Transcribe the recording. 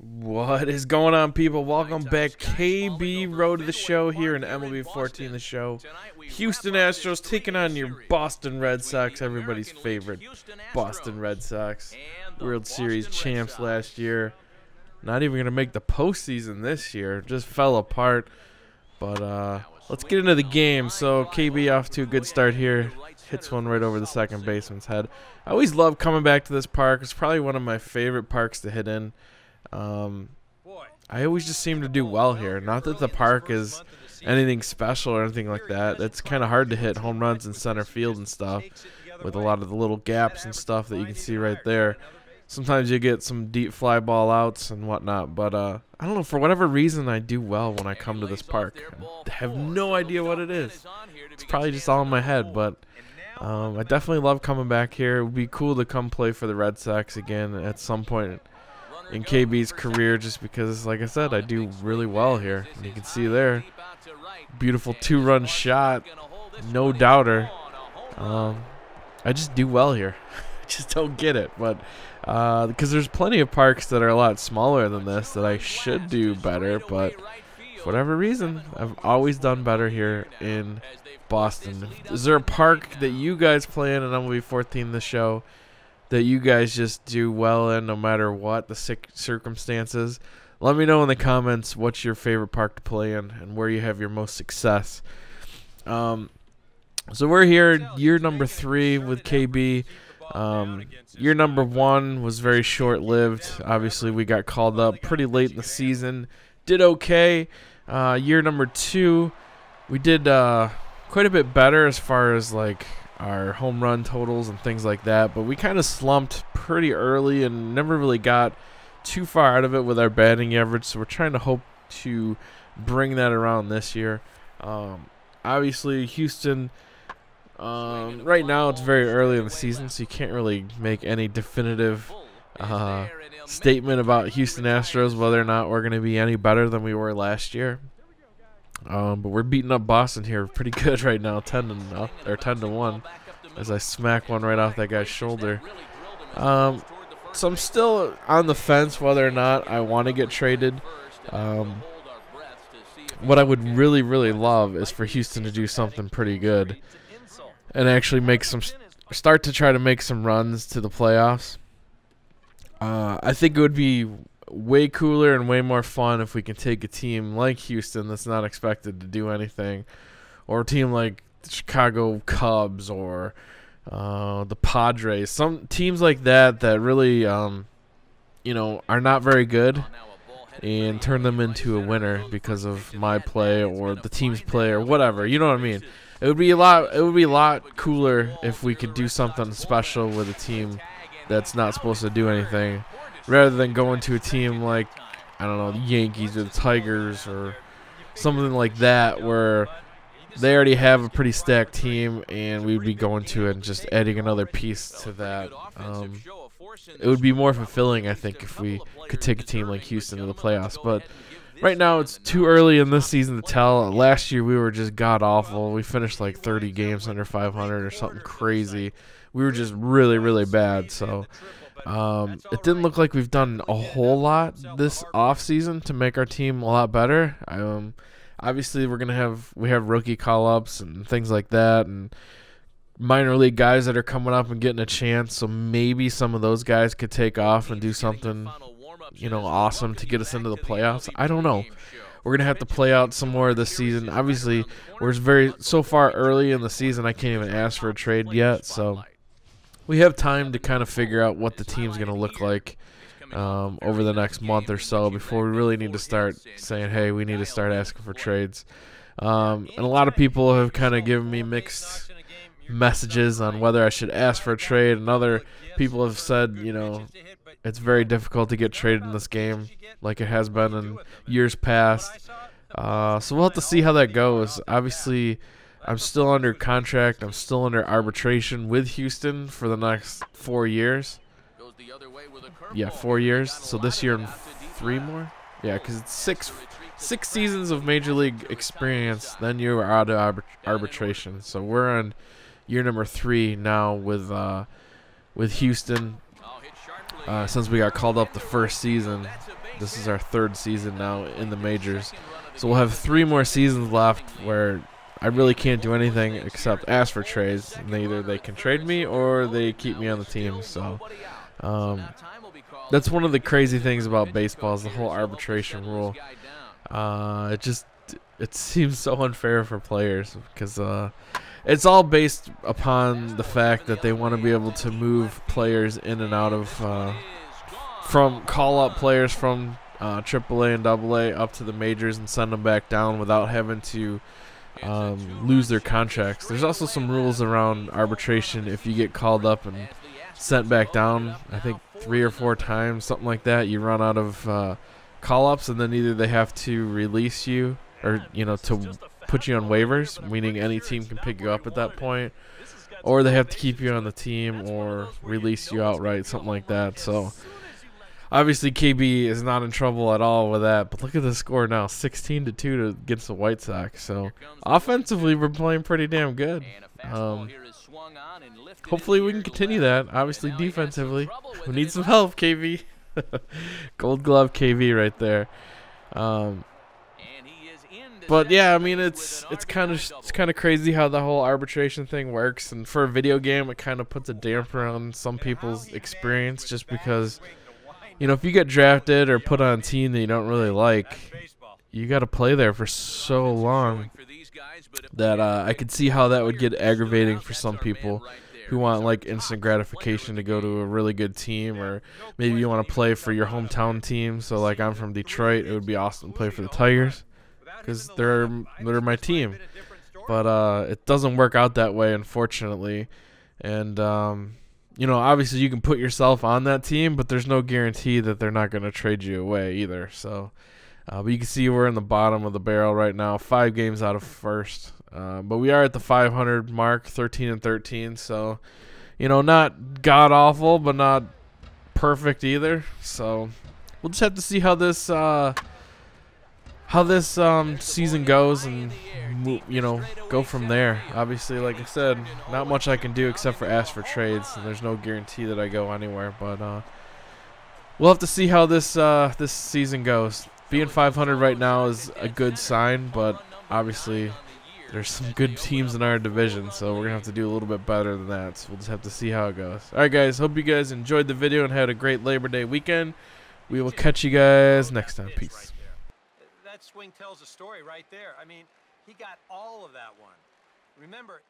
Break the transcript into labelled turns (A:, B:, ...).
A: What is going on, people? Welcome back. KB Road to the Show here in MLB 14 The Show. Houston Astros taking on your Boston Red Sox, everybody's favorite Boston Red Sox. World Series champs last year. Not even going to make the postseason this year. Just fell apart. But let's get into the game. So KB off to a good start here. Hits one right over the second baseman's head. I always love coming back to this park. It's probably one of my favorite parks to hit in. I always just seem to do well here. Not that the park is anything special or anything like that. It's kind of hard to hit home runs in center field and stuff with a lot of the little gaps and stuff that you can see right there. Sometimes you get some deep fly ball outs and whatnot, but I don't know, for whatever reason I do well when I come to this park. I have no idea what it is. It's probably just all in my head, but I definitely love coming back here. It would be cool to come play for the Red Sox again at some point in KB's career, just because, like I said, I do really well here. And you can see there, beautiful two-run shot, no doubter. I just do well here. I just don't get it, but because there's plenty of parks that are a lot smaller than this that I should do better, but for whatever reason, I've always done better here in Boston. Is there a park that you guys play in MLB 14 The Show that you guys just do well in no matter what the circumstances? Let me know in the comments what's your favorite park to play in and where you have your most success. So we're here, year number 3 with KB. Year number 1 was very short-lived. Obviously, we got called up pretty late in the season. Did okay. Year number 2, we did quite a bit better as far as like our home run totals and things like that, but we kind of slumped pretty early and never really got too far out of it with our batting average, so we're trying to hope to bring that around this year. Obviously, Houston, right now it's very early in the season, so you can't really make any definitive statement about Houston Astros, whether or not we're going to be any better than we were last year. But we're beating up Boston here pretty good right now, 10-1, as I smack one right off that guy's shoulder. So I'm still on the fence whether or not I want to get traded. What I would really, really love is for Houston to do something pretty good and actually start to try to make some runs to the playoffs. I think it would be way cooler and way more fun if we can take a team like Houston that's not expected to do anything, or a team like the Chicago Cubs or the Padres, some teams like that really you know, are not very good, and turn them into a winner because of my play or the team's play or whatever. You know what I mean? It would be a lot cooler if we could do something special with a team that's not supposed to do anything, rather than going to a team like, I don't know, the Yankees or the Tigers or something like that, where they already have a pretty stacked team and we'd be going to it and just adding another piece to that. It would be more fulfilling, I think, if we could take a team like Houston to the playoffs. But right now it's too early in this season to tell. Last year we were just god-awful. We finished like 30 games under 500 or something crazy. We were just really, really bad. So it didn't look like we've done a whole lot this offseason to make our team a lot better. Obviously, we have rookie call-ups and things like that, and minor league guys that are coming up and getting a chance. So maybe some of those guys could take off and do something, you know, awesome to get us into the playoffs. I don't know. We're gonna have to play out some more this season. Obviously, we're so far early in the season, I can't even ask for a trade yet. So we have time to kind of figure out what the team's going to look like over the next month or so before we really need to start saying, hey, we need to start asking for trades. And a lot of people have kind of given me mixed messages on whether I should ask for a trade, and other people have said, you know, it's very difficult to get traded in this game like it has been in years past. So we'll have to see how that goes. Obviously, I'm still under contract. I'm still under arbitration with Houston for the next 4 years. Yeah, 4 years. So this year and 3 more. Yeah, because it's six seasons of Major League experience. Then you are out of arbitration. So we're on year number 3 now with Houston. since we got called up the first season. This is our third season now in the majors. So we'll have 3 more seasons left where I really can't do anything except ask for trades. And either they can trade me or they keep me on the team. So that's one of the crazy things about baseball is the whole arbitration rule. It seems so unfair for players because it's all based upon the fact that they want to be able to move players in and out of from call-up players from AAA and AA up to the majors and send them back down without having to lose their contracts. There's also some rules around arbitration. If you get called up and sent back down, I think 3 or 4 times, something like that, you run out of call-ups, and then either they have to release you or, to put you on waivers, meaning any team can pick you up at that point, or they have to keep you on the team or release you outright, something like that. So obviously KB is not in trouble at all with that, but look at the score now, 16-2 against the White Sox. So offensively we're playing pretty damn good. Hopefully we can continue that. Obviously defensively we need some help, KB. Gold glove KB right there. But yeah, I mean it's kind of crazy how the whole arbitration thing works, and for a video game it kind of puts a damper on some people's experience, just because if you get drafted or put on a team that you don't really like, you got to play there for so long that I could see how that would get aggravating for some people who want like instant gratification to go to a really good team, or maybe you want to play for your hometown team. So like I'm from Detroit, it would be awesome to play for the Tigers because they're my team, but it doesn't work out that way, unfortunately. And obviously you can put yourself on that team, but there's no guarantee that they're not going to trade you away either. So but you can see we're in the bottom of the barrel right now, 5 games out of first. But we are at the 500 mark, 13-13. So, not god awful, but not perfect either. So we'll just have to see how this season goes, and go from there. Obviously, like I said, not much I can do except for ask for trades, and there's no guarantee that I go anywhere. But we'll have to see how this season goes. Being 500 right now is a good sign, but obviously there's some good teams in our division, so we're gonna have to do a little bit better than that. So we'll just have to see how it goes. All right, guys, hope you guys enjoyed the video and had a great Labor Day weekend. We will catch you guys next time. Peace.
B: That swing tells a story right there. I mean, he got all of that one. Remember,